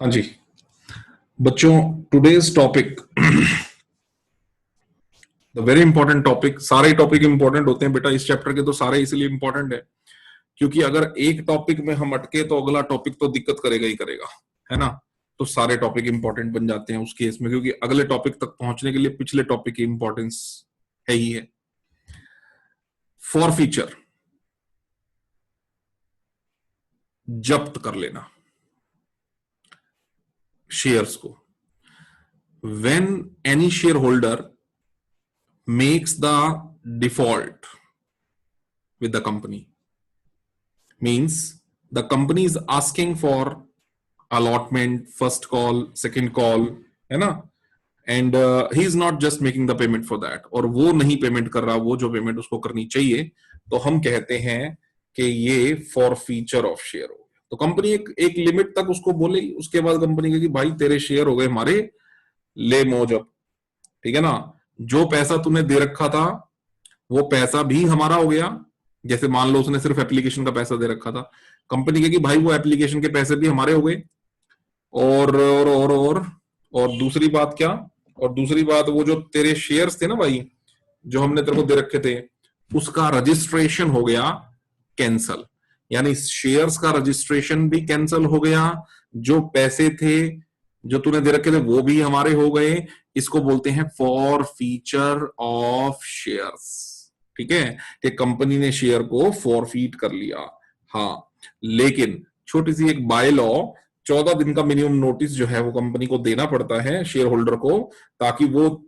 हाँ जी बच्चों, today's topic the very important topic. सारे टॉपिक इंपॉर्टेंट होते हैं बेटा, इस चैप्टर के तो सारे इसलिए इंपॉर्टेंट है क्योंकि अगर एक टॉपिक में हम अटके तो अगला टॉपिक तो दिक्कत करेगा ही करेगा, है ना। तो सारे टॉपिक इंपॉर्टेंट बन जाते हैं उस केस में, क्योंकि अगले टॉपिक तक पहुंचने के लिए पिछले टॉपिक की इंपॉर्टेंस है ही है। फॉर फीचर जब्त कर लेना शेयर्स को। When any share holder makes the default with the company, means the company is asking for allotment, first call, second call, है ना, and he is not just making the payment for that, और वो नहीं payment कर रहा वो जो payment उसको करनी चाहिए, तो हम कहते हैं कि ये फॉरफीचर ऑफ शेयर हो गया। तो कंपनी एक लिमिट तक उसको बोलेगी, उसके बाद कंपनी कहेगी भाई तेरे शेयर हो गए हमारे, ले मौज अब, ठीक है ना। जो पैसा तूने दे रखा था वो पैसा भी हमारा हो गया। जैसे मान लो उसने सिर्फ एप्लीकेशन का पैसा दे रखा था, कंपनी कहेगी भाई वो एप्लीकेशन के पैसे भी हमारे हो गए। और दूसरी बात क्या, और दूसरी बात वो जो तेरे शेयर्स थे ना भाई, जो हमने तेरे को दे रखे थे, उसका रजिस्ट्रेशन हो गया कैंसल, यानी शेयर्स का रजिस्ट्रेशन भी कैंसल हो गया, जो पैसे थे जो तूने दे रखे थे वो भी हमारे हो गए। इसको बोलते हैं फॉर फीचर ऑफ शेयर्स, ठीक है, कि कंपनी ने शेयर को फॉरफीट कर लिया। हाँ, लेकिन छोटी सी एक बाय लॉ, 14 दिन का मिनिमम नोटिस जो है वो कंपनी को देना पड़ता है शेयर होल्डर को, ताकि वो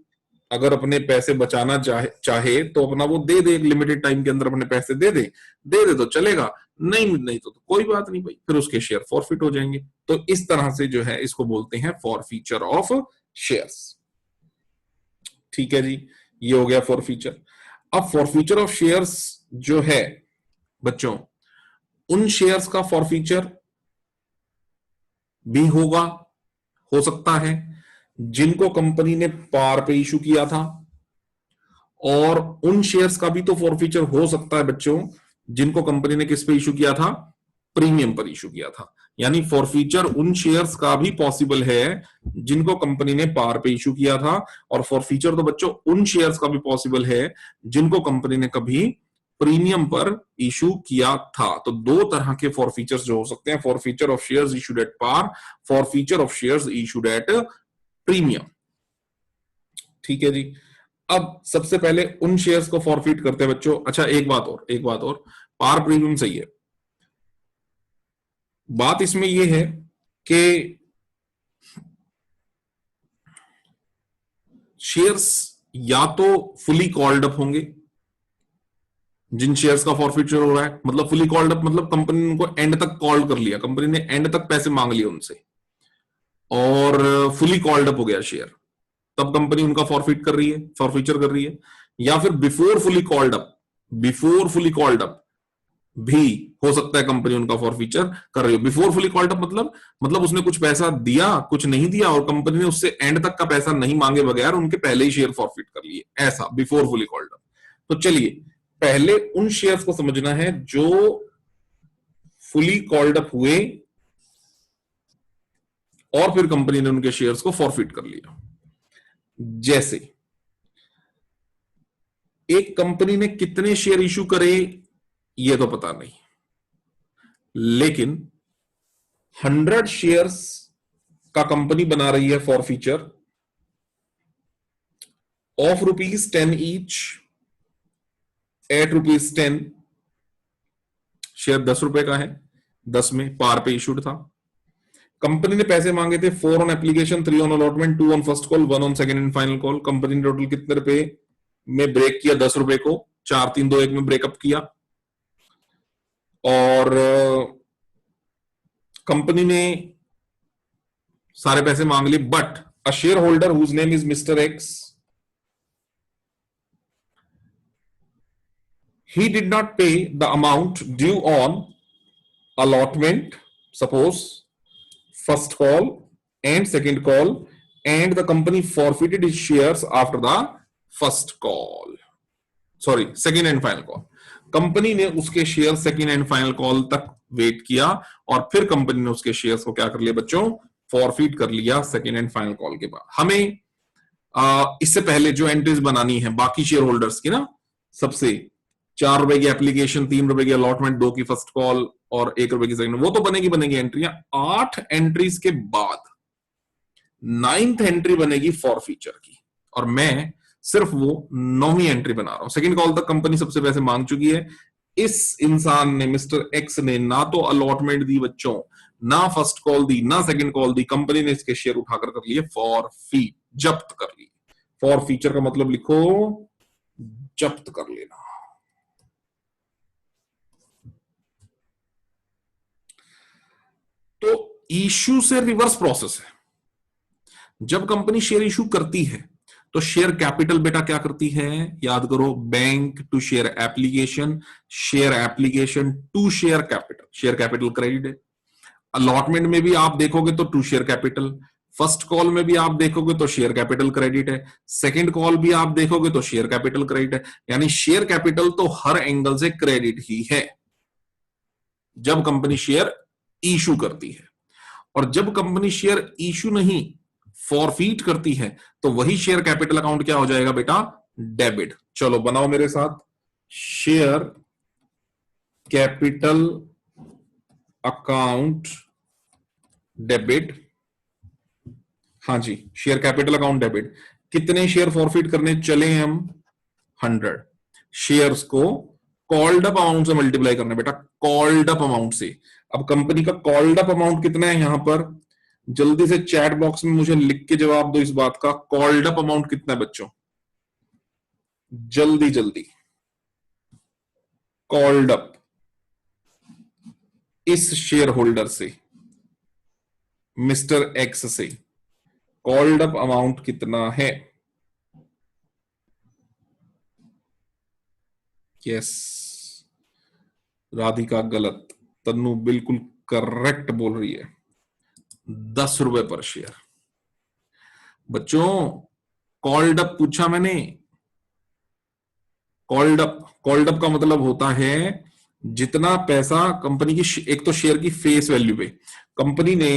अगर अपने पैसे बचाना चाहे तो अपना वो दे दे, एक लिमिटेड टाइम के अंदर अपने पैसे दे दे तो चलेगा, नहीं तो कोई बात नहीं भाई, फिर उसके शेयर फॉरफिट हो जाएंगे। तो इस तरह से जो है इसको बोलते हैं फॉरफीचर ऑफ शेयर्स, ठीक है जी। ये हो गया फॉरफीचर। अब फॉरफीचर ऑफ शेयर्स जो है बच्चों, उन शेयर्स का फॉरफीचर भी हो सकता है जिनको कंपनी ने पार पे इशू किया था, और उन शेयर्स का भी तो फॉरफीचर हो सकता है बच्चों जिनको कंपनी ने किस पे इशू किया था, प्रीमियम पर इशू किया था। यानी फॉरफीचर उन शेयर्स का भी पॉसिबल है जिनको कंपनी ने पार पे इशू किया था, और फॉरफीचर तो बच्चों उन शेयर्स का भी पॉसिबल है जिनको कंपनी ने कभी प्रीमियम पर इशू किया था। तो दो तरह के फॉरफीचर्स जो हो सकते हैं, forfeiture of shares issued at par, forfeiture of shares issued at premium, ठीक है जी। अब सबसे पहले उन शेयर्स को फॉरफिट करते हैं बच्चों। अच्छा, एक बात और, पार प्रीमियम सही है, बात इसमें यह है कि शेयर्स या तो फुली कॉल्ड अप होंगे, जिन शेयर्स का फॉरफिचर हो रहा है, मतलब फुली कॉल्ड अप मतलब कंपनी ने उनको एंड तक कॉल कर लिया, कंपनी ने एंड तक पैसे मांग लिए उनसे और फुली कॉल्ड अप हो गया शेयर, तब कंपनी उनका फॉरफिट कर रही है, फॉरफीचर कर रही है। या फिर बिफोर फुली कॉल्ड अप भी हो सकता है कंपनी उनका फॉरफीचर कर रही है। बिफोर फुली कॉल्ड अप मतलब उसने कुछ पैसा दिया, कुछ नहीं दिया, और कंपनी ने उससे एंड तक का पैसा नहीं मांगे बगैर उनके पहले ही शेयर फॉरफिट कर लिए, ऐसा बिफोर फुली कॉल्ड अप। तो चलिए पहले उन शेयर्स को समझना है जो फुली कॉल्ड अप हुए और फिर कंपनी ने उनके शेयर्स को फॉरफिट कर लिया। जैसे एक कंपनी ने कितने शेयर इशू करे ये तो पता नहीं, लेकिन 100 शेयर्स का कंपनी बना रही है forfeiture of ₹10 each eight ₹10। Share 10 रुपए का है, 10 में पार पे इशूड था। कंपनी ने पैसे मांगे थे 4 on application, 3 on allotment, 2 on first call, 1 on second and final call. Company ने टोटल कितने रुपए में ब्रेक किया, 10 रुपए को 4, 3, 2, 1 में ब्रेकअप किया। और कंपनी ने सारे पैसे मांग लिए, but a share holder whose name is mister X, he did not pay the amount due on allotment, suppose first call and second call, and the company forfeited his shares after the first call, sorry second and final call। Company ने उसके share second and final call तक wait किया और फिर company ने उसके shares को क्या कर लिया बच्चों, फॉरफीट कर लिया सेकेंड एंड फाइनल कॉल के बाद। हमें इससे पहले जो एंट्रीज बनानी है बाकी शेयर होल्डर्स की ना, सबसे 4 रुपए की एप्लीकेशन, 3 रुपए की अलॉटमेंट, 2 की फर्स्ट कॉल और 1 रुपए की सेकंड, वो तो बनेगी एंट्रियां। 8 एंट्रीज के बाद 9th एंट्री बनेगी फॉर फीचर की, और मैं सिर्फ वो 9वीं एंट्री बना रहा हूं। सेकंड कॉल तक कंपनी सबसे पैसे मांग चुकी है। इस इंसान ने, मिस्टर एक्स ने, ना तो अलॉटमेंट दी बच्चों, ना फर्स्ट कॉल दी, ना सेकंड कॉल दी। कंपनी ने इसके शेयर उठाकर कर लिए फॉर फी, जब्त कर लिए। फॉर फीचर का मतलब लिखो जब्त कर लेना। तो इश्यू से रिवर्स प्रोसेस है। जब कंपनी शेयर इशू करती है तो शेयर कैपिटल बेटा क्या करती है, याद करो, bank to share application, share application to share capital, share capital credit है। अलॉटमेंट में भी आप देखोगे तो to share capital, first call में भी आप देखोगे तो शेयर कैपिटल क्रेडिट है, सेकंड कॉल भी आप देखोगे तो शेयर कैपिटल क्रेडिट है। यानी शेयर कैपिटल तो हर एंगल से क्रेडिट ही है जब कंपनी शेयर इशू करती है। और जब कंपनी शेयर इशू नहीं, फॉरफीट करती है, तो वही शेयर कैपिटल अकाउंट क्या हो जाएगा बेटा, डेबिट। चलो बनाओ मेरे साथ, शेयर कैपिटल अकाउंट डेबिट। हाँ जी, शेयर कैपिटल अकाउंट डेबिट। कितने शेयर फॉरफीट करने चले हैं हम, 100 शेयर्स को कॉल्ड अप अमाउंट से मल्टीप्लाई करना बेटा, कॉल्ड अप अमाउंट से। अब कंपनी का कॉल्ड अप अमाउंट कितना है यहां पर, जल्दी से चैट बॉक्स में मुझे लिख के जवाब दो इस बात का, कॉल्ड अप अमाउंट कितना है बच्चों, जल्दी जल्दी। कॉल्ड अप इस शेयर होल्डर से, मिस्टर एक्स से, कॉल्ड अप अमाउंट कितना है। यस, राधिका गलत, तन्नू बिल्कुल करेक्ट बोल रही है, 10 रुपए पर शेयर। बच्चों कॉल्ड अप पूछा मैंने, कॉल्ड अप का मतलब होता है जितना पैसा कंपनी की, एक तो शेयर की फेस वैल्यू पे कंपनी ने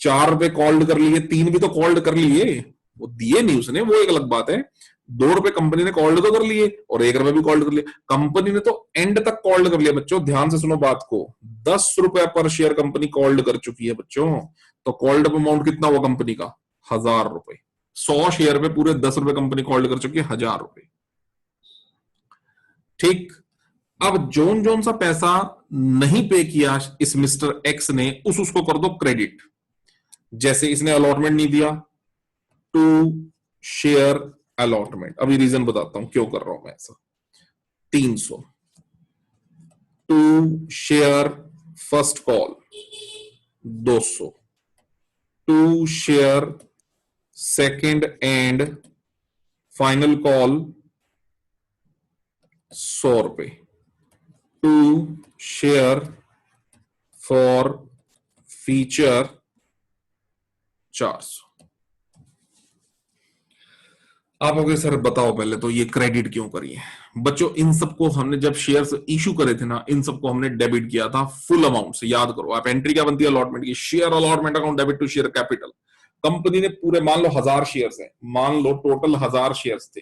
4 रुपए कॉल्ड कर लिए, 3 भी तो कॉल्ड कर लिए, वो दिए नहीं उसने, वो एक अलग बात है। 2 रुपए कंपनी ने कॉल्ड तो कर लिए और 1 रुपए भी कॉल्ड कर लिए, कंपनी ने तो एंड तक कॉल्ड कर लिया। बच्चों ध्यान से सुनो बात को, 10 रुपए पर शेयर कंपनी कॉल्ड कर चुकी है बच्चों, तो कॉल्ड अप अमाउंट कितना हुआ कंपनी का, 1000 रुपए। 100 शेयर पे पूरे 10 रुपए कंपनी कॉल्ड कर चुकी है, 1000 रुपए। ठीक, अब जोन जोन सा पैसा नहीं पे किया इस मिस्टर एक्स ने, उसको कर दो क्रेडिट। जैसे इसने अलॉटमेंट नहीं दिया, टू शेयर अलॉटमेंट, अभी रीजन बताता हूं क्यों कर रहा हूं मैं ऐसा। 300 to share first call, 200 to share second and final call, 100 रुपए, टू शेयर फॉर फीचर 400। आप अगर सर बताओ पहले तो ये क्रेडिट क्यों करी है बच्चों। इन सबको हमने जब शेयर्स इशू करे थे ना, इन सबको हमने डेबिट किया था फुल अमाउंट से। याद करो आप, एंट्री क्या बनती है अलॉटमेंट की, share allotment account debit to share capital. Company ने पूरे, मान लो 1000 शेयर्स है, मान लो टोटल 1000 शेयर्स थे,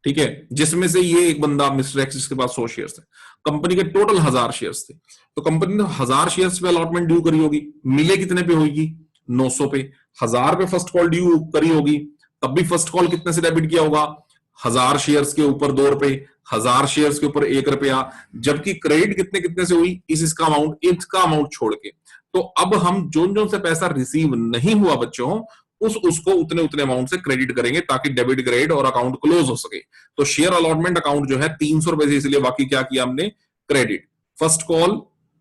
ठीक है, जिसमें से ये एक बंदा मिस्टर एक्स जिसके पास 100 शेयर्स थे, कंपनी के टोटल 1000 शेयर्स थे, तो कंपनी ने 1000 शेयर्स पे अलॉटमेंट ड्यू करी होगी, मिले कितने पे होगी, 900 पे। 1000 पे फर्स्ट कॉल ड्यू करी होगी, तब भी फर्स्ट कॉल कितने से डेबिट किया होगा, 1000 शेयर्स के ऊपर 2 रुपए, 1000 शेयर्स के ऊपर 1 रुपया, जबकि क्रेडिट कितने कितने से हुई, इसका अमाउंट छोड़ के। तो अब हम जोन जोन से पैसा रिसीव नहीं हुआ बच्चों, उसको उतने उतने अमाउंट से क्रेडिट करेंगे ताकि डेबिट ग्रेड और अकाउंट क्लोज हो सके। तो शेयर अलॉटमेंट अकाउंट जो है 300 रुपए से, इसलिए बाकी क्या किया हमने, credit. First call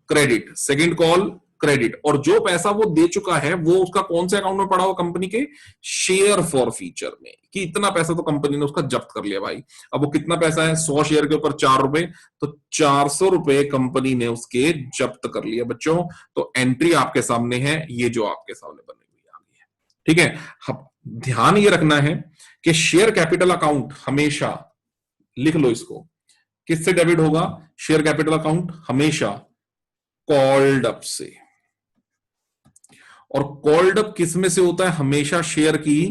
credit, second call credit, और जो पैसा वो दे चुका है वो उसका कौन से अकाउंट में पड़ा हुआ, कंपनी के शेयर फॉर फीचर में, कि इतना पैसा तो कंपनी ने उसका जब्त कर लिया भाई। अब वो कितना पैसा है, 100 शेयर के ऊपर 4 रुपए, तो 400 रुपए कंपनी ने उसके जब्त कर लिया बच्चों। तो एंट्री आपके सामने है, ये जो आपके सामने बनी हुई आ गई है, ठीक है। ध्यान ये रखना है कि शेयर कैपिटल अकाउंट हमेशा, लिख लो इसको, किससे डेबिट होगा, शेयर कैपिटल अकाउंट हमेशा कॉल्ड अप से। और कॉल्ड अप किस में से होता है? हमेशा शेयर की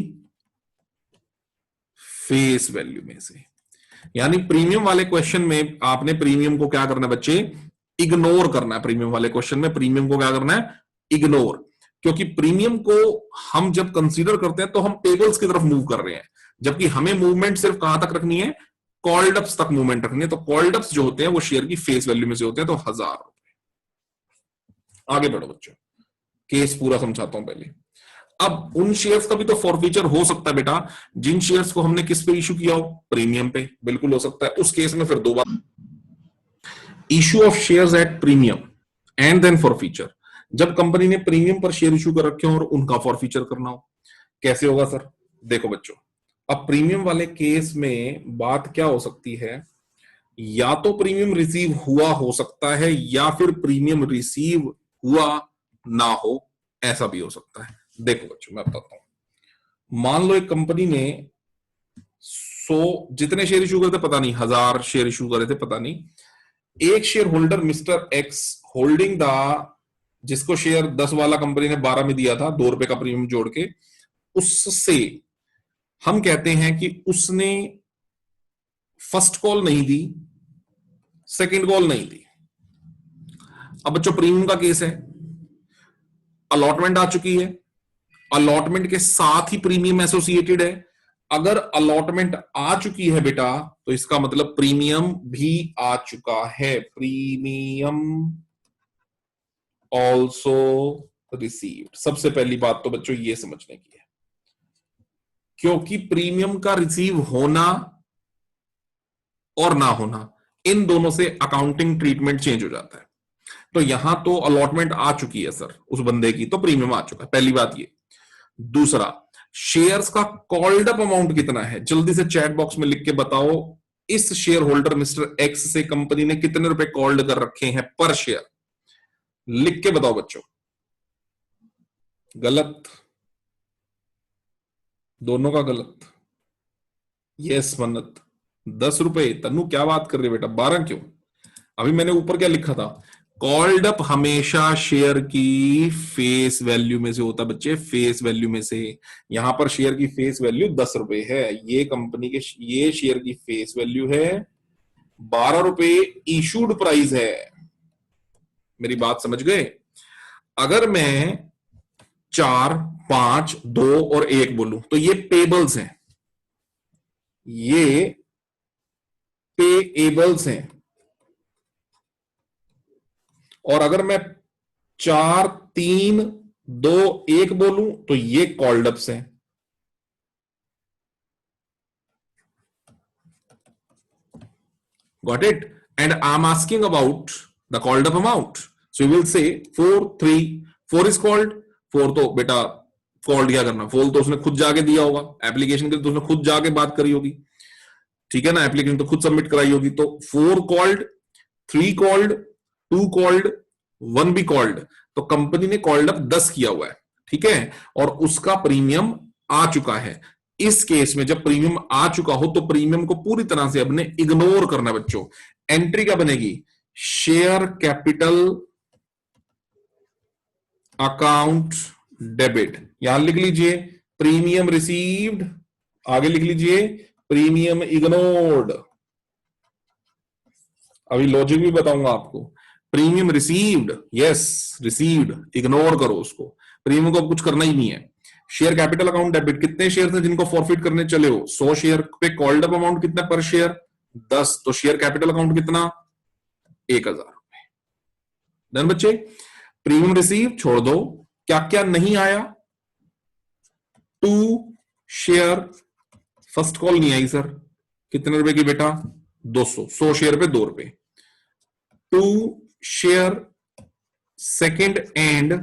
फेस वैल्यू में से। यानी प्रीमियम वाले क्वेश्चन में आपने प्रीमियम को क्या करना है बच्चे? इग्नोर करना है। प्रीमियम वाले क्वेश्चन में प्रीमियम को क्या करना है? इग्नोर। क्योंकि प्रीमियम को हम जब कंसीडर करते हैं तो हम टेबल्स की तरफ मूव कर रहे हैं, जबकि हमें मूवमेंट सिर्फ कहां तक रखनी है? कॉल्ड अप्स तक मूवमेंट रखनी है। तो कॉल्ड अप्स जो होते हैं वो शेयर की फेस वैल्यू में से होते हैं, तो 1000 रुपए। आगे बढ़ो बच्चों, केस पूरा समझाता हूं पहले। अब उन शेयर्स का भी तो फॉरफीचर हो सकता है बेटा, जिन शेयर्स को हमने किस पे इशू किया हो? प्रीमियम पे। बिल्कुल हो सकता है। उस केस में फिर दो बार, issue of shares at premium and then forfeiture. जब कंपनी ने प्रीमियम पर शेयर इशू कर रखे हो और उनका फॉरफीचर करना हो, कैसे होगा सर? देखो बच्चों, अब प्रीमियम वाले केस में बात क्या हो सकती है? या तो प्रीमियम रिसीव हुआ हो सकता है, या फिर प्रीमियम रिसीव हुआ ना हो, ऐसा भी हो सकता है। देखो बच्चों, मैं बताता हूं। मान लो एक कंपनी ने 100 जितने शेयर इशू करे थे पता नहीं, 1000 शेयर इशू करे थे पता नहीं। एक share holder mister x holding the, जिसको शेयर 10 वाला कंपनी ने 12 में दिया था, 2 रुपए का प्रीमियम जोड़ के, उससे हम कहते हैं कि उसने फर्स्ट कॉल नहीं दी, सेकंड कॉल नहीं दी। अब बच्चों प्रीमियम का केस है, अलॉटमेंट आ चुकी है, अलॉटमेंट के साथ ही प्रीमियम एसोसिएटेड है। अगर अलॉटमेंट आ चुकी है बेटा, तो इसका मतलब प्रीमियम भी आ चुका है। Premium also received. सबसे पहली बात तो बच्चों ये समझने की है, क्योंकि प्रीमियम का रिसीव होना और ना होना, इन दोनों से अकाउंटिंग ट्रीटमेंट चेंज हो जाता है। तो यहां तो अलॉटमेंट आ चुकी है सर उस बंदे की, तो प्रीमियम आ चुका है, पहली बात ये। दूसरा, शेयर्स का कॉल्ड अप अमाउंट कितना है? जल्दी से चैट बॉक्स में लिख के बताओ, इस शेयर होल्डर मिस्टर एक्स से कंपनी ने कितने रुपए कॉल्ड कर रखे हैं पर शेयर? लिख के बताओ बच्चों। गलत, दोनों का गलत। यस मन्नत, 10 रुपए। तन्नू क्या बात कर रही है बेटा, 12 क्यों? अभी मैंने ऊपर क्या लिखा था? कॉल्ड अप हमेशा शेयर की फेस वैल्यू में से होता है बच्चे, फेस वैल्यू में से। यहां पर शेयर की फेस वैल्यू 10 रुपए है, ये कंपनी के ये शेयर की फेस वैल्यू है 12 रुपए, इशूड प्राइस है। मेरी बात समझ गए? अगर मैं 4, 5, 2 और 1 बोलूं तो ये पेबल्स हैं, ये पेएबल्स हैं। और अगर मैं 4, 3, 2, 1 बोलूं तो ये कॉल्ड अप्स हैं। Got it? And I'm asking about the called up amount. So you will say 4, 3, 4 is called, 4 तो बेटा कॉल्ड क्या करना, 4 तो उसने खुद जाके दिया होगा, एप्लीकेशन के तो उसने खुद जाके बात करी होगी, ठीक है ना, एप्लीकेशन तो खुद सबमिट कराई होगी। तो 4 कॉल्ड, 3 कॉल्ड, 2 कॉल्ड, 1 भी कॉल्ड, तो कंपनी ने कॉल्ड अप 10 किया हुआ है, ठीक है, और उसका प्रीमियम आ चुका है। इस केस में जब प्रीमियम आ चुका हो तो प्रीमियम को पूरी तरह से अपने इग्नोर करना है बच्चों। एंट्री क्या बनेगी? Share capital account debit. यहां लिख लीजिए प्रीमियम रिसीव्ड, आगे लिख लीजिए प्रीमियम इग्नोर्ड। अभी लॉजिक भी बताऊंगा आपको। Premium received, yes received, ignore करो उसको, प्रीमियम को अब कुछ करना ही नहीं है। शेयर कैपिटल अकाउंट डेबिट, कितने शेयर हैं जिनको फॉरफिट करने चले हो? 100 शेयर पे कॉल्ड अप अमाउंट कितना पर शेयर? 10, तो शेयर कैपिटल अकाउंट कितना? 1000 रुपए। डन बच्चे? प्रीमियम रिसीव छोड़ दो, क्या क्या नहीं आया? 2 शेयर फर्स्ट कॉल नहीं आई सर, कितने रुपए की बेटा? 200, 100 शेयर पे 2 रुपए। 2 share second and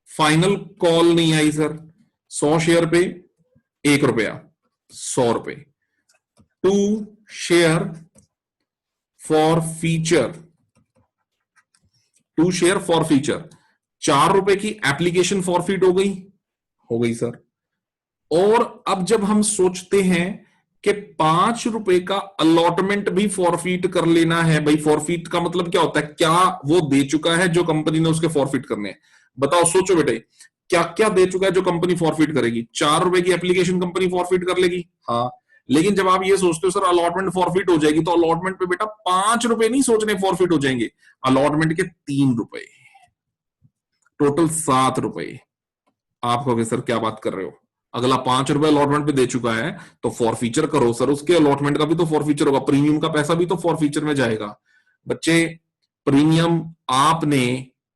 final call नहीं आई सर, 100 शेयर पे 1 रुपया, 100 रुपए। 2 share for feature, 2 share for feature, 4 रुपए की एप्लीकेशन फॉरफिट हो गई सर। और अब जब हम सोचते हैं कि 5 रुपए का अलॉटमेंट भी फॉरफिट कर लेना है, भाई फॉरफिट का मतलब क्या होता है? क्या वो दे चुका है जो कंपनी ने उसके फॉरफिट करने हैं? बताओ, सोचो बेटे, क्या क्या दे चुका है जो कंपनी फॉरफिट करेगी। 4 रुपए की एप्लीकेशन कंपनी फॉरफिट कर लेगी, हाँ। लेकिन जब आप ये सोचते हो सर अलॉटमेंट फॉरफिट हो जाएगी, तो अलॉटमेंट पे बेटा 5 रुपए नहीं सोचने फॉरफिट हो जाएंगे, अलॉटमेंट के 3 रुपए, टोटल 7 रुपए। आप कहोगे सर क्या बात कर रहे हो, अगला 5 रुपए अलॉटमेंट पे दे चुका है तो फॉरफीचर करो सर, उसके अलॉटमेंट का भी तो फॉरफीचर होगा, प्रीमियम का पैसा भी तो फॉरफीचर में जाएगा। बच्चे प्रीमियम आपने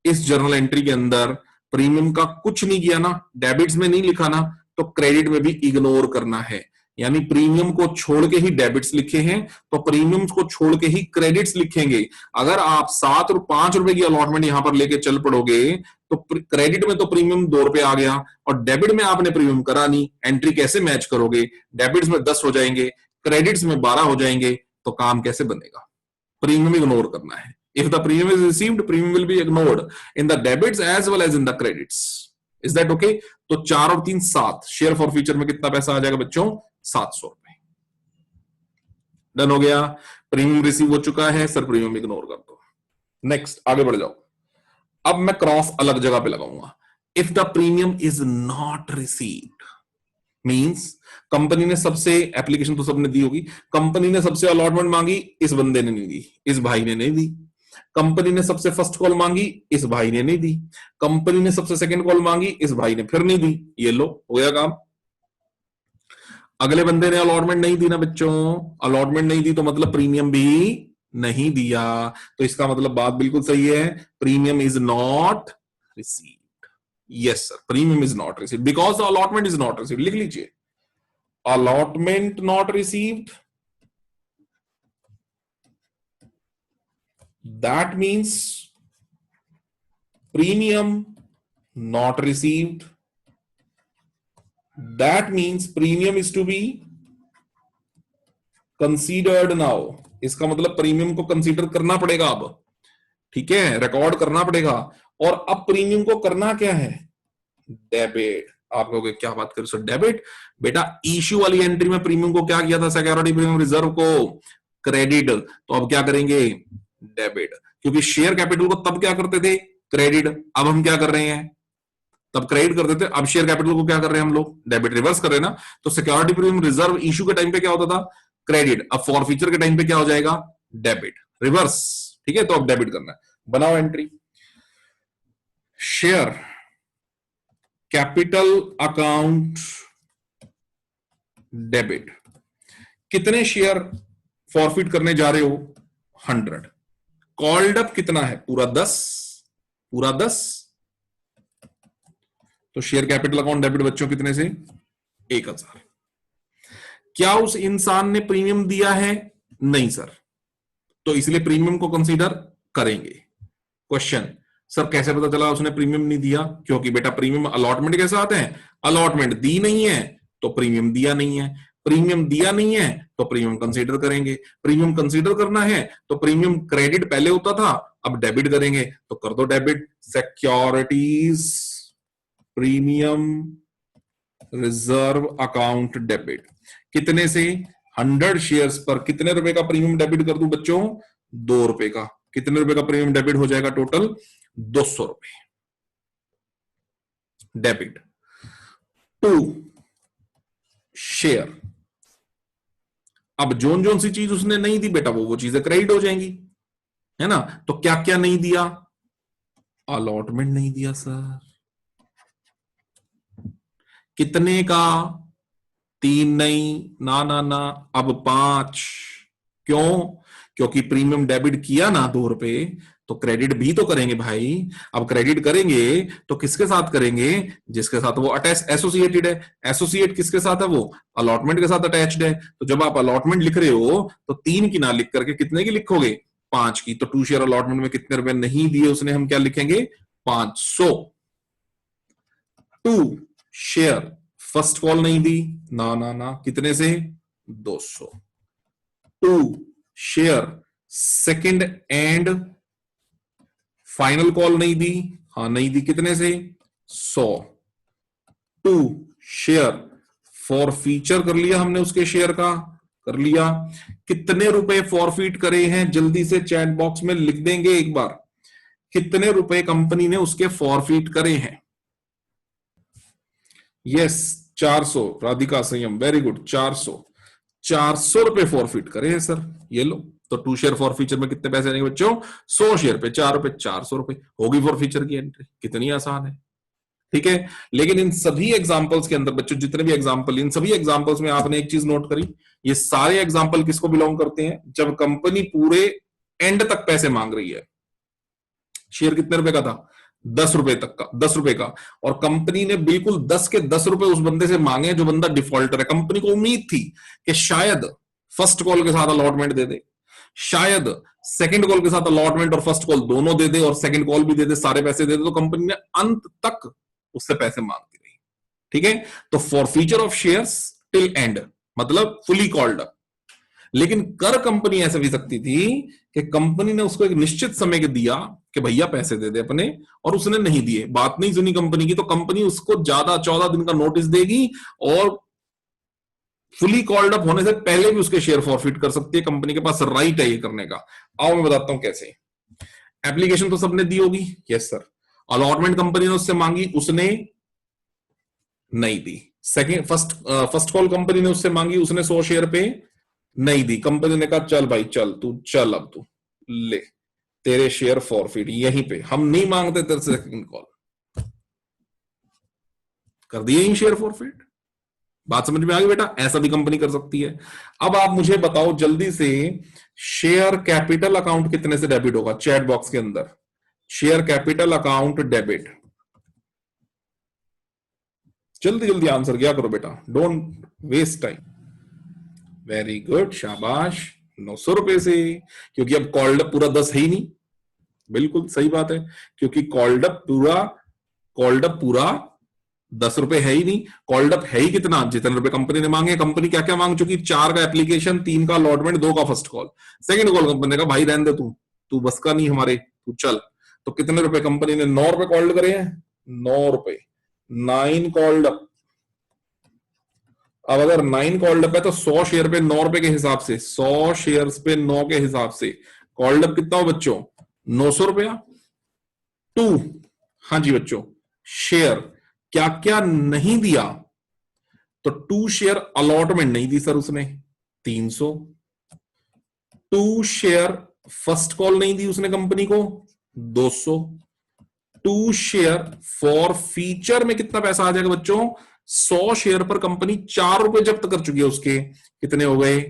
इस जर्नल एंट्री के अंदर प्रीमियम का कुछ नहीं किया ना, डेबिट्स में नहीं लिखा ना, तो क्रेडिट में भी इग्नोर करना है। यानी प्रीमियम को छोड़ के ही डेबिट्स लिखे हैं, तो प्रीमियम को छोड़ के ही क्रेडिट्स लिखेंगे। अगर आप 7 और 5 रुपए की अलॉटमेंट यहां पर लेके चल पड़ोगे तो क्रेडिट में तो प्रीमियम 2 रुपए आ गया और डेबिट में आपने प्रीमियम करा नहीं, एंट्री कैसे मैच करोगे? डेबिट्स में 10 हो जाएंगे, क्रेडिट्स में 12 हो जाएंगे, तो काम कैसे बनेगा? प्रीमियम इग्नोर करना है। If the premium is received, premium will be ignored in the debits as well as in the credits. Is that okay? तो 4 और 3 7, शेयर फॉर फ्यूचर में कितना पैसा आ जाएगा बच्चों? 700 रुपए। डन हो गया, प्रीमियम रिसीव हो चुका है सर, प्रीमियम इग्नोर कर दो। नेक्स्ट आगे बढ़ जाओ। अब मैं क्रॉस अलग जगह पे लगाऊंगा। If the premium is not received means company ने सबसे, एप्लीकेशन तो सबने दी होगी, कंपनी ने सबसे अलॉटमेंट मांगी, इस बंदे ने नहीं दी, इस भाई ने नहीं दी। कंपनी ने सबसे फर्स्ट कॉल मांगी, इस भाई ने नहीं दी। कंपनी ने सबसे सेकंड कॉल मांगी, इस भाई ने फिर नहीं दी। ये लो हो गया काम। अगले बंदे ने अलॉटमेंट नहीं दी ना बच्चों, अलॉटमेंट नहीं दी तो मतलब प्रीमियम भी नहीं दिया, तो इसका मतलब बात बिल्कुल सही है, premium is not received. Yes sir, premium is not received because the allotment is not received. लिख लीजिए, allotment not received, that means premium not received, that means premium is to be considered now। इसका मतलब premium को consider करना पड़ेगा अब, ठीक है, रिकॉर्ड करना पड़ेगा। और अब प्रीमियम को करना क्या है? डेबिट। आप कहोगे क्या बात कर सर डेबिट? बेटा इश्यू वाली एंट्री में प्रीमियम को क्या किया था? सिक्योरिटी प्रीमियम रिजर्व को क्रेडिट, तो अब क्या करेंगे? डेबिट। क्योंकि शेयर कैपिटल को तब क्या करते थे? क्रेडिट। अब हम क्या कर रहे हैं? तब क्रेडिट करते थे, अब शेयर कैपिटल को क्या कर रहे हैं हम लोग? डेबिट। रिवर्स कर रहे हैं ना। तो सिक्योरिटी प्रीमियम रिजर्व इश्यू के टाइम पे क्या होता था? क्रेडिट। अब फॉरफीचर के टाइम पे क्या हो जाएगा? डेबिट। रिवर्स, ठीक है। तो अब डेबिट करना है, बनाओ entry. Share capital account debit. कितने शेयर फॉरफिट करने जा रहे हो? 100। कॉल्ड अप कितना है? पूरा 10, पूरा 10। तो शेयर कैपिटल अकाउंट डेबिट बच्चों कितने से? 1000। क्या उस इंसान ने प्रीमियम दिया है? नहीं सर, तो इसलिए प्रीमियम को कंसीडर करेंगे। क्वेश्चन, सर कैसे पता चला उसने प्रीमियम नहीं दिया? क्योंकि बेटा प्रीमियम अलॉटमेंट कैसे आते हैं? अलॉटमेंट दी नहीं है तो प्रीमियम दिया नहीं है, प्रीमियम दिया नहीं है तो प्रीमियम कंसीडर करेंगे, प्रीमियम कंसीडर करना है तो प्रीमियम क्रेडिट पहले होता था, अब डेबिट करेंगे, तो कर दो debit. Securities premium reserve account debit. कितने से? 100 शेयर्स पर कितने रुपए का प्रीमियम डेबिट कर दूं बच्चों? 2 रुपए का। कितने रुपए का प्रीमियम डेबिट हो जाएगा? टोटल 200 रुपए डेबिट टू शेयर। अब जोन जोन सी चीज उसने नहीं दी बेटा, वो चीजें क्रेडिट हो जाएंगी, है ना। तो क्या क्या नहीं दिया? अलॉटमेंट नहीं दिया सर। कितने का? 3 नहीं, ना ना ना, अब 5। क्यों? क्योंकि प्रीमियम डेबिट किया ना 2 रुपए, तो क्रेडिट भी तो करेंगे भाई। अब क्रेडिट करेंगे तो किसके साथ करेंगे? जिसके साथ वो अटैच एसोसिएटेड है। एसोसिएट किसके साथ है? वो अलॉटमेंट के साथ अटैच्ड है। तो जब आप अलॉटमेंट लिख रहे हो तो 3 की ना लिख करके कितने की लिखोगे? 5 की। तो 2 शेयर अलॉटमेंट में कितने रुपए नहीं दिए उसने, हम क्या लिखेंगे? 500। 2 शेयर फर्स्ट कॉल नहीं दी, ना ना ना, कितने से? 200। 2 share second and final call नहीं दी, हाँ नहीं दी, कितने से? 100। 2 शेयर फॉरफीचर कर लिया हमने उसके शेयर का, कर लिया। कितने रुपए फॉरफीट करे हैं? जल्दी से चैट बॉक्स में लिख देंगे एक बार, कितने रुपए कंपनी ने उसके फॉरफीट करे हैं? यस 400, राधिका संयम, वेरी गुड। 400 रुपए फॉरफिट करे हैं सर, ये लो। तो 2 शेयर फॉर फीचर में कितने पैसे आएंगे बच्चों? 100 शेयर पे 4 रुपए, 400 रुपए होगी फॉर फीचर की एंट्री। कितनी आसान है, ठीक है। लेकिन इन सभी एग्जांपल्स के अंदर बच्चों, जितने भी एग्जांपल, इन सभी एग्जांपल्स में आपने एक चीज नोट करी, ये सारे एग्जांपल किसको बिलोंग करते हैं? जब कंपनी पूरे एंड तक पैसे मांग रही है। शेयर कितने रुपए का था? 10 रुपए तक का, 10 रुपए का। और कंपनी ने बिल्कुल 10 के 10 रुपए उस बंदे से मांगे जो बंदा डिफॉल्टर है। कंपनी को उम्मीद थी कि शायद फर्स्ट कॉल के साथ अलॉटमेंट दे दे, शायद सेकंड कॉल के साथ अलॉटमेंट और फर्स्ट कॉल दोनों दे दे, और सेकंड कॉल भी दे दे, सारे पैसे दे दे। तो कंपनी ने अंत तक उससे पैसे मांगती रही, ठीक है। तो for feature of shares till and मतलब फुली कॉल्ड अप। लेकिन कर कंपनी ऐसे भी सकती थी कि कंपनी ने उसको एक निश्चित समय के दिया कि भैया पैसे दे दे अपने, और उसने नहीं दिए, बात नहीं सुनी कंपनी की, तो कंपनी उसको ज्यादा 14 दिन का नोटिस देगी और फुली कॉल्ड अप होने से पहले भी उसके शेयर फॉरफिट कर सकती है। कंपनी के पास राइट है ये करने का। आओ मैं बताता हूं कैसे। एप्लीकेशन तो सबने दी होगी, यस सर। अलॉटमेंट कंपनी ने उससे मांगी, उसने नहीं दी। सेकंड फर्स्ट कॉल कंपनी ने उससे मांगी, उसने 100 शेयर पे नहीं दी। कंपनी ने कहा चल भाई चल, तू चल, अब तू ले तेरे शेयर फॉरफिट यहीं पे, हम नहीं मांगते तेरे से सेकंड कॉल, कर दिए ही शेयर फॉरफिट। बात समझ में आ गई बेटा? ऐसा भी कंपनी कर सकती है। अब आप मुझे बताओ जल्दी से, शेयर कैपिटल अकाउंट कितने से डेबिट होगा? चैट बॉक्स के अंदर शेयर कैपिटल अकाउंट डेबिट, जल्दी जल्दी आंसर किया करो बेटा, don't waste time. Very good, शाबाश। 900 रुपए से, क्योंकि अब कॉल्ड अप पूरा 10 है ही नहीं। बिल्कुल सही बात है, क्योंकि कॉल्ड अप पूरा 10 रुपए है ही नहीं। कॉल्ड अप है ही कितना? जितने रुपए कंपनी ने मांगे। कंपनी क्या क्या मांग चुकी? 4 का एप्लीकेशन, 3 का अलॉटमेंट, 2 का first call. Second call company ने कहा भाई रहने दे, तू तू बस का नहीं हमारे, तू चल। तो कितने रुपए कंपनी ने? 9 रुपए कॉल्ड करे हैं, 9 रुपए, 9 कॉल्ड अप। अब अगर 9 कॉल्ड अप है तो 100 शेयर पे 9 रुपए के हिसाब से, 100 शेयर्स पे 9 के हिसाब से कॉल्ड अप कितना हो बच्चों? 900 रुपया। 2, हाँ जी बच्चों, शेयर क्या क्या नहीं दिया? तो 2 शेयर अलॉटमेंट नहीं दी सर उसने, 300। 2 शेयर फर्स्ट कॉल नहीं दी उसने कंपनी को, 200। 2 शेयर फॉर फीचर में कितना पैसा आ जाएगा बच्चों? 100 शेयर पर कंपनी 4 रुपए जब्त कर चुकी है उसके, कितने हो गए?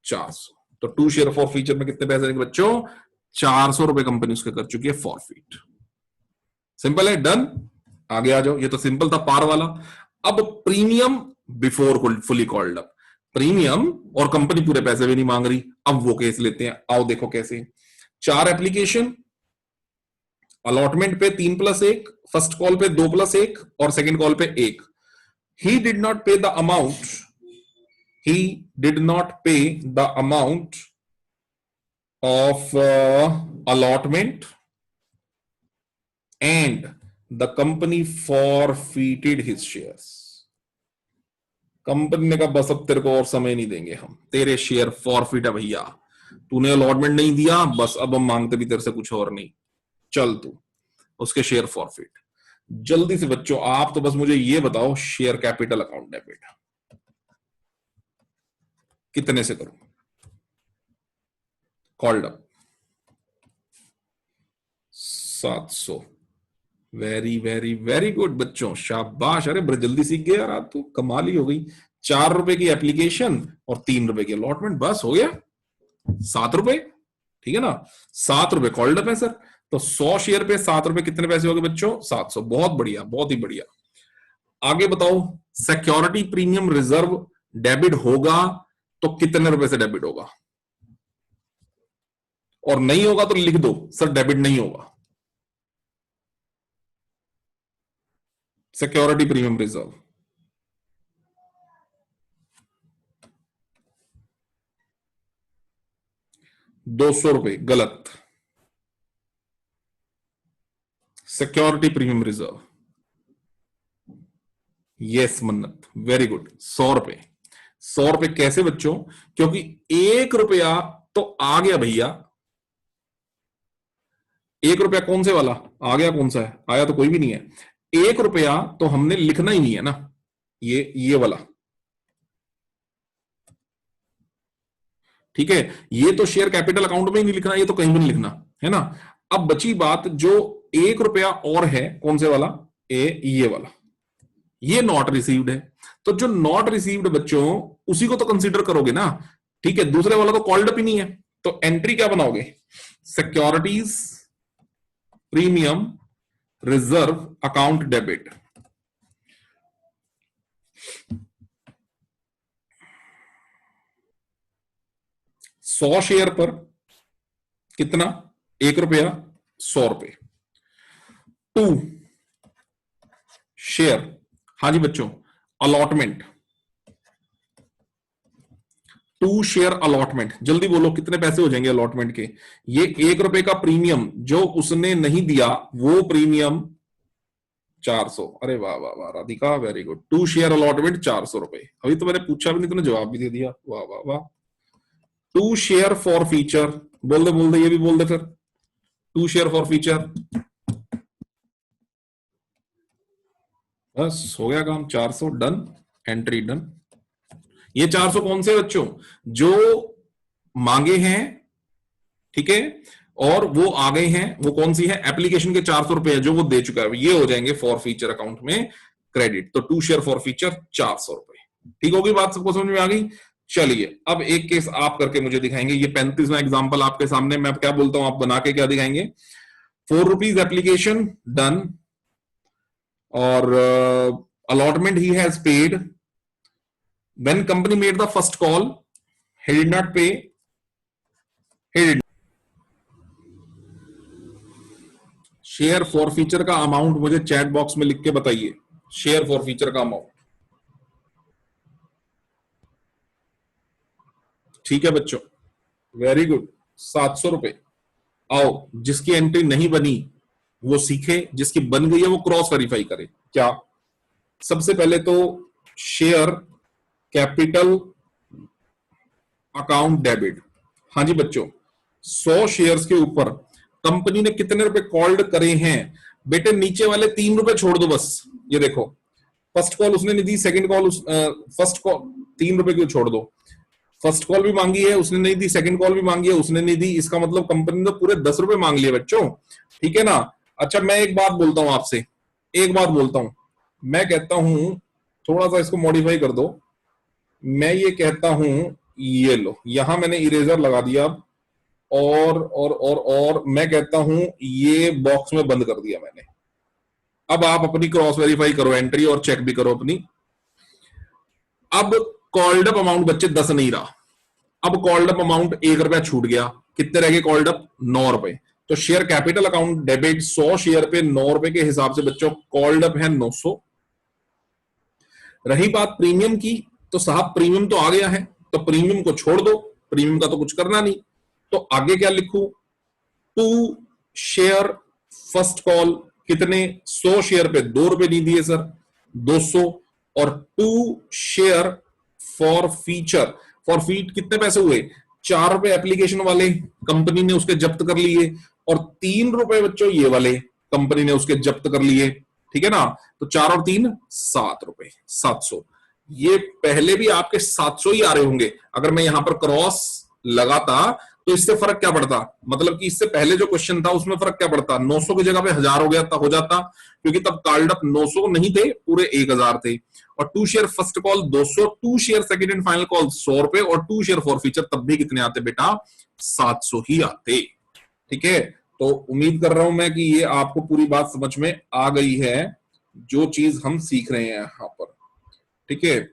400। तो 2 शेयर फॉर फीचर में कितने पैसे आएंगे बच्चों? 400 रुपए कंपनी उसके कर चुकी है फॉरफिट। सिंपल है, डन। आगे आ जाओ, ये तो सिंपल था पार वाला। अब premium before fully called up, premium और कंपनी पूरे पैसे भी नहीं मांग रही। अब वो केस लेते हैं, आओ देखो कैसे। 4 एप्लीकेशन, अलॉटमेंट पे 3+1, फर्स्ट कॉल पे 2+1 और सेकंड कॉल पे 1। he did not pay the amount he did not pay the amount of allotment and the company forfeited his shares. Company ने कहा बस अब तेरे को और समय नहीं देंगे हम, तेरे शेयर फॉरफिट है भैया, तूने अलॉटमेंट नहीं दिया, बस अब हम मांगते भी तेरे से कुछ और नहीं, चल तू। उसके शेयर फॉरफिट। जल्दी से बच्चों आप तो बस मुझे ये बताओ, शेयर कैपिटल अकाउंट डेबिट कितने से करूं? Called up 700। Very very very good बच्चों, शाबाश। अरे बड़े जल्दी सीख गए यार, आप तो कमाल ही हो गई। 4 रुपए की एप्लीकेशन और 3 रुपए की अलॉटमेंट, बस हो गया 7 रुपए, ठीक है ना। 7 रुपए कॉल्ड अप है सर, तो 100 शेयर पे 7 रुपए कितने पैसे हो गए बच्चों? 700। बहुत बढ़िया, बहुत ही बढ़िया। आगे बताओ, सिक्योरिटी प्रीमियम रिजर्व डेबिट होगा तो कितने रुपए से डेबिट होगा? और नहीं होगा तो लिख दो सर डेबिट नहीं होगा। सिक्योरिटी प्रीमियम रिजर्व 200 रुपए, गलत। सिक्योरिटी प्रीमियम रिजर्व, यस मन्नत, वेरी गुड। 100 रुपए। 100 रुपए कैसे बच्चों? क्योंकि 1 रुपया तो आ गया भैया। 1 रुपया कौन से वाला आ गया? कौन सा है आया? तो कोई भी नहीं है। 1 रुपया तो हमने लिखना ही नहीं है ना, ये वाला, ठीक है। ये तो शेयर कैपिटल अकाउंट में ही नहीं लिखना, ये तो कहीं भी नहीं लिखना, है ना। अब बची बात जो 1 रुपया और है, कौन से वाला, ये वाला, ये नॉट रिसीव्ड है। तो जो नॉट रिसीव्ड बच्चों, उसी को तो कंसीडर करोगे ना, ठीक है। दूसरे वाला तो कॉल्ड अप ही नहीं है, तो एंट्री क्या बनाओगे, securities premium reserve account debit. सौ शेयर पर कितना, 1 रुपया, 100 रुपए। टू शेयर, हाँ जी बच्चों, अलॉटमेंट, 2 शेयर अलॉटमेंट, जल्दी बोलो कितने पैसे हो जाएंगे अलॉटमेंट के। ये 1 रुपए का प्रीमियम जो उसने नहीं दिया, वो प्रीमियम 400। अरे वाह वाह वाह Radhika, very good. 2 share allotment 400 रुपए, अभी तो मैंने पूछा भी नहीं, तूने जवाब भी दे दिया, वाह वाह वाह। 2 शेयर फॉर फीचर, बोल दे ये भी बोल दे फिर। 2 शेयर फॉर फीचर, बस हो गया काम, 400 डन, एंट्री डन। ये 400 कौन से बच्चों, जो मांगे हैं, ठीक है, और वो आ गए हैं, वो कौन सी है, एप्लीकेशन के 400 रुपए जो वो दे चुका है, ये हो जाएंगे फॉर फीचर अकाउंट में क्रेडिट। तो 2 शेयर फॉर फीचर 400 रुपए, ठीक होगी बात, सबको समझ में आ गई। चलिए अब एक केस आप करके मुझे दिखाएंगे, ये 35वां एग्जाम्पल आपके सामने, मैं क्या बोलता हूं, आप बना के क्या दिखाएंगे। 4 रुपीज एप्लीकेशन डन, और allotment he has paid, when company made the first call he did not pay, he did। Share for feature का अमाउंट मुझे चैट बॉक्स में लिख के बताइए, शेयर फॉर फीचर का अमाउंट, ठीक है बच्चों, वेरी गुड, 700 रुपए। आओ, जिसकी एंट्री नहीं बनी वो सीखे, जिसकी बन गई है वो क्रॉस वेरीफाई करे। क्या, सबसे पहले तो शेयर कैपिटल अकाउंट डेबिट, हाँ जी बच्चों, 100 शेयर्स के ऊपर कंपनी ने कितने रुपए कॉल्ड करे हैं, बेटे नीचे वाले 3 रुपए छोड़ दो बस। ये देखो, फर्स्ट कॉल उसने नहीं दी, सेकंड कॉल फर्स्ट कॉल, 3 रुपए क्यों छोड़ दो, फर्स्ट कॉल भी मांगी है उसने नहीं दी, सेकंड कॉल भी मांगी है उसने नहीं दी, इसका मतलब कंपनी ने पूरे 10 रुपए मांग लिए बच्चों, ठीक है ना। अच्छा मैं एक बात बोलता हूं आपसे, एक बात बोलता हूं, मैं कहता हूं, थोड़ा सा इसको मॉडिफाई कर दो, मैं ये कहता हूं, ये लो यहां मैंने इरेजर लगा दिया, और मैं कहता हूं ये बॉक्स में बंद कर दिया मैंने। अब आप अपनी क्रॉस वेरीफाई करो एंट्री, और चेक भी करो अपनी। अब कॉल्ड अप अमाउंट बच्चे 10 नहीं रहा, अब कॉल्ड अप अमाउंट 1 रुपया छूट गया, कितने रह गए कॉल्ड अप, 9 रुपए। तो share capital account debit 100 share पे 9 रुपए के हिसाब से बच्चों कॉल्ड अप है 900। रही बात प्रीमियम की, तो साहब प्रीमियम तो आ गया है, तो प्रीमियम को छोड़ दो, प्रीमियम का तो कुछ करना नहीं, तो आगे क्या लिखूं, 2 शेयर फर्स्ट कॉल, कितने, 100 शेयर पे 2 रुपए नहीं दिए सर, 200, और 2 share for feature, for feet कितने पैसे हुए, 4 रुपए एप्लीकेशन वाले कंपनी ने उसके जब्त कर लिए, और 3 रुपए बच्चों ये वाले कंपनी ने उसके जब्त कर लिए, ठीक है ना। तो 4 और 3 7 रुपए, 700। ये पहले भी आपके 700 ही आ रहे होंगे, अगर मैं यहां पर क्रॉस लगाता तो इससे फर्क क्या पड़ता, मतलब कि इससे पहले जो क्वेश्चन था उसमें फर्क क्या पड़ता, 900 की जगह पे 1000 हो जाता, क्योंकि तब कॉल्ड अप 900 नहीं थे, पूरे 1000 थे। और 2 share first call 200, 2 share second and final call 100 रुपए, और 2 शेयर फॉर फीचर तब भी कितने आते बेटा, 700 ही आते, ठीक है। तो उम्मीद कर रहा हूं मैं कि ये आपको पूरी बात समझ में आ गई है, जो चीज हम सीख रहे हैं यहां पर, ठीक है।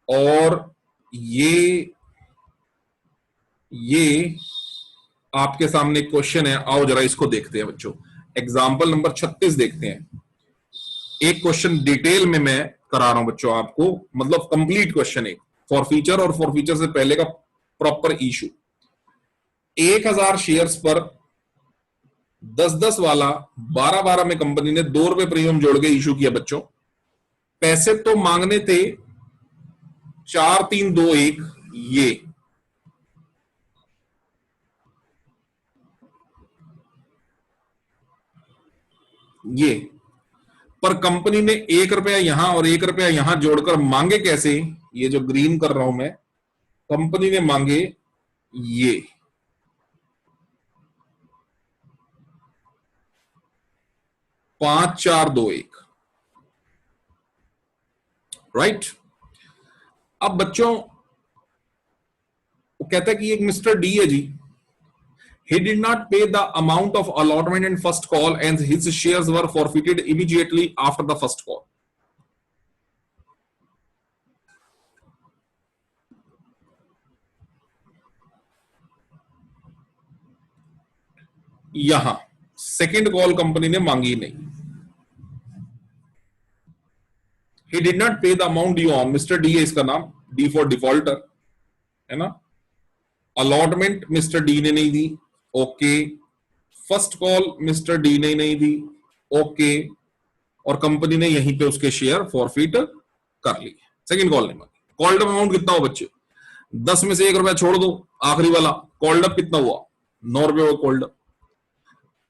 और ये आपके सामने क्वेश्चन है, आओ जरा इसको देखते हैं बच्चों, एग्जाम्पल नंबर 36 देखते हैं। एक क्वेश्चन डिटेल में मैं करा रहा हूं बच्चों आपको, मतलब कंप्लीट क्वेश्चन, एक फॉर फीचर और फॉर फीचर से पहले का प्रॉपर इशू। 1000 शेयर्स पर 10-10 वाला 12-12 में कंपनी ने 2 रुपए प्रीमियम जोड़ के इशू किया बच्चों। पैसे तो मांगने थे 4321, ये पर कंपनी ने 1 रुपया यहां और 1 रुपया यहां जोड़कर मांगे कैसे, ये जो ग्रीन कर रहा हूं मैं, कंपनी ने मांगे ये 5421, राइट। अब बच्चों वो कहता है कि एक मिस्टर डी है जी, he did not pay the amount of allotment in first call and his shares were forfeited immediately after the first call. यहां सेकंड कॉल कंपनी ने मांगी नहीं, he did not pay the amount due on, mister D है इसका नाम, D for defaulter है ना, allotment mister D ने नहीं दी, okay, first call mister D ने नहीं दी, ओके, और कंपनी ने यहीं पे उसके शेयर फॉरफिट कर लिए, सेकंड कॉल नहीं मांगी। कॉल्ड अप अमाउंट कितना हो बच्चे, 10 में से 1 रुपया छोड़ दो, आखिरी वाला कॉल्ड अप कितना हुआ, 9 रुपये हुआ कॉल्ड अप।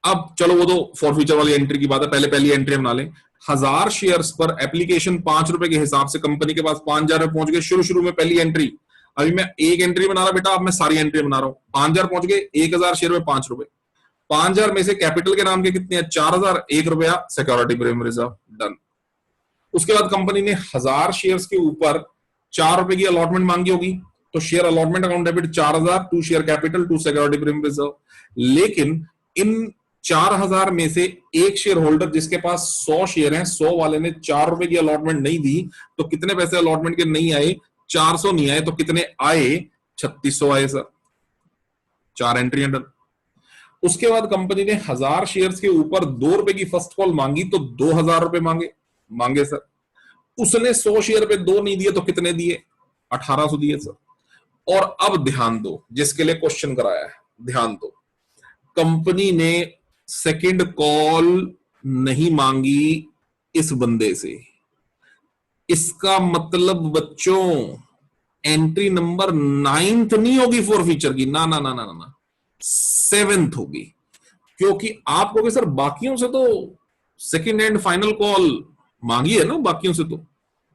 अब चलो वो तो फॉरफीचर वाली एंट्री की बात है, पहले पहली एंट्री बना लें। 1000 शेयर्स पर एप्लीकेशन 5 रुपए के हिसाब से कंपनी के पास 5000 में पहुंच गए, शुरू में पहली एंट्री। अभी मैं एक एंट्री बना रहा बेटा, अब मैं सारी एंट्री बना रहा हूं। 5000 पहुंच गए, 1000 शेयर में 5 रुपए, 5000 में से कैपिटल के नाम के कितने हैं, 4000, 1 रुपया सिक्योरिटी प्रीमियम रिजर्व, डन। उसके बाद कंपनी ने 1000 शेयर्स के ऊपर 4 रुपए की अलॉटमेंट मांगी होगी, तो share allotment account debit 4000, 2 share capital, 2 security premium reserve. लेकिन इन 4000 में से एक शेयर होल्डर जिसके पास 100 शेयर हैं, 100 वाले ने 4 रुपए की अलॉटमेंट नहीं दी, तो कितने पैसे अलॉटमेंट के नहीं आए, 400 नहीं आए, तो कितने आए, 3600 आए सर, 4 एंट्री डन। उसके बाद कंपनी ने 1000 शेयर्स के ऊपर 2 रुपए की फर्स्ट कॉल मांगी, तो 2000 रुपए मांगे सर। उसने 100 शेयर पे 2 नहीं दिए, तो कितने दिए, 1800 दिए सर। और अब ध्यान दो, जिसके लिए क्वेश्चन कराया है, ध्यान दो, कंपनी ने सेकंड कॉल नहीं मांगी इस बंदे से, इसका मतलब बच्चों एंट्री नंबर 9th नहीं होगी फॉरफीचर की, ना ना ना ना ना, 7th होगी। क्योंकि आप कहोगे सर बाकियों से तो सेकंड एंड फाइनल कॉल मांगी है ना, बाकियों से तो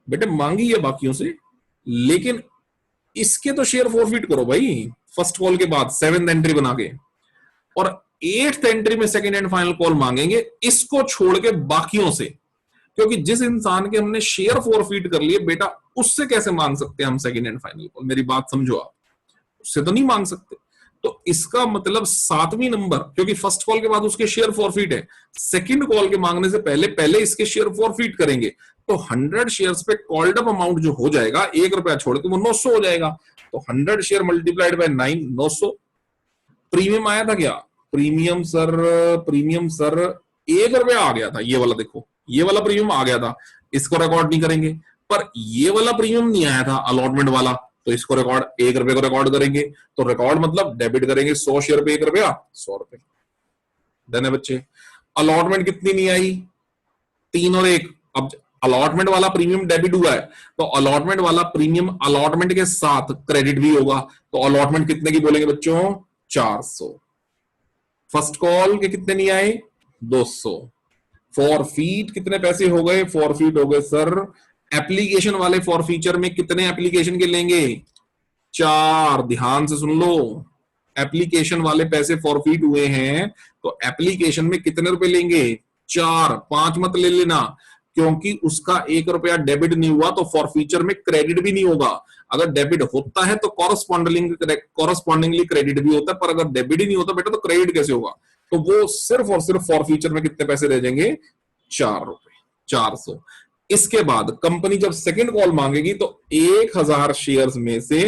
बेटे मांगी है बाकियों से, लेकिन इसके तो शेयर फॉरफिट करो भाई फर्स्ट कॉल के बाद 7th एंट्री बना के, और 8th एंट्री में सेकंड एंड फाइनल कॉल मांगेंगे, इसको छोड़ के बाकियों से। क्योंकि जिस इंसान के हमने शेयर फॉरफिट कर लिए बेटा, उससे कैसे मांग सकते हैं हम सेकंड एंड फाइनल कॉल, मेरी बात समझो आप, उससे तो नहीं मांग सकते। तो इसका मतलब 7वीं नंबर, क्योंकि फर्स्ट कॉल के बाद उसके शेयर फॉरफिट है, सेकंड कॉल के मांगने से पहले इसके शेयर फॉरफिट करेंगे, तो 100 शेयर्स पे कॉल्ड अप अमाउंट जो हो जाएगा 1 रुपया छोड़ के वो 900 हो जाएगा। तो 100 शेयर मल्टीप्लाइड बाय 9, 900। प्रीमियम आया था क्या, प्रीमियम सर 1 रुपया आ गया था, ये वाला देखो, ये वाला प्रीमियम आ गया था, इसको रिकॉर्ड नहीं करेंगे। पर ये वाला प्रीमियम नहीं आया था अलॉटमेंट वाला, तो इसको रिकॉर्ड 1 रुपए को रिकॉर्ड करेंगे। तो रिकॉर्ड मतलब डेबिट करेंगे 100 शेयर पे 1 रुपया, 100 रुपए। देने बच्चे अलॉटमेंट कितनी नहीं आई, 3 और 1। अब अलॉटमेंट वाला प्रीमियम डेबिट हुआ है, तो अलॉटमेंट वाला प्रीमियम अलॉटमेंट के साथ क्रेडिट भी होगा, तो अलॉटमेंट कितने की बोलेंगे बच्चों, 400। फर्स्ट कॉल के कितने नहीं आए, 200। फॉरफीट कितने पैसे हो गए, फॉरफीट हो गए सर, एप्लीकेशन वाले फॉरफीचर में कितने एप्लीकेशन के लेंगे, 4। ध्यान से सुन लो, एप्लीकेशन वाले पैसे फॉरफीट हुए हैं, तो एप्लीकेशन में कितने रुपए लेंगे, 4। 5 मत ले लेना, क्योंकि उसका 1 रुपया डेबिट नहीं हुआ, तो फॉरफीचर में क्रेडिट भी नहीं होगा। अगर डेबिट होता है तो कॉरस्पॉन्डिंगली क्रेडिट भी होता है, पर अगर डेबिट ही नहीं होता बेटा तो क्रेडिट कैसे होगा। तो वो सिर्फ और सिर्फ फॉरफीचर में कितने पैसे रह जाएंगे, 4 रुपए, 400। इसके बाद कंपनी जब सेकंड कॉल मांगेगी तो 1000 शेयर्स में से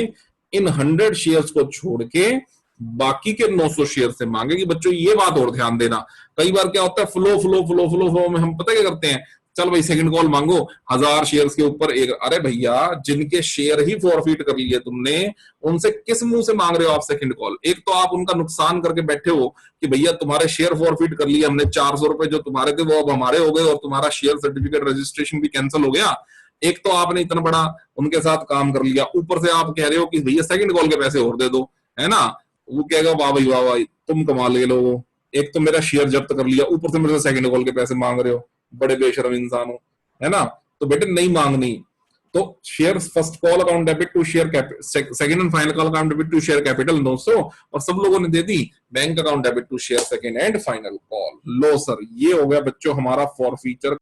इन 100 शेयर्स को छोड़ के बाकी के 900 शेयर से मांगेगी। बच्चों ये बात और ध्यान देना, कई बार क्या होता है फ्लो में हम पता क्या करते हैं, चल भाई सेकंड कॉल मांगो 1000 शेयर्स के ऊपर 1। अरे भैया जिनके शेयर ही फॉरफिट कर लिए तुमने, उनसे किस मुंह से मांग रहे हो आप सेकंड कॉल। एक तो आप उनका नुकसान करके बैठे हो कि भैया तुम्हारे शेयर फॉरफिट कर लिए हमने, 400 रुपए जो तुम्हारे थे वो अब हमारे हो गए और तुम्हारा शेयर सर्टिफिकेट रजिस्ट्रेशन भी कैंसिल हो गया। एक तो आपने इतना बड़ा उनके साथ काम कर लिया, ऊपर से आप कह रहे हो कि भैया सेकंड कॉल के पैसे और दे दो, है ना। वो कहेगा वाह भाई वाह भाई तुम कमाल के लोगो, एक तो मेरा शेयर जब्त कर लिया, ऊपर से मेरे से सेकंड कॉल के पैसे मांग रहे हो, बड़े बेशरम इंसान हो, है ना। तो बेटे नहीं मांगनी, तो share first call account debit to share second and final call account debit to share capital 900, और सब लोगों ने दे दी। Bank account debit to share second and final call. लो सर, ये हो गया बच्चों हमारा फॉर फीचर।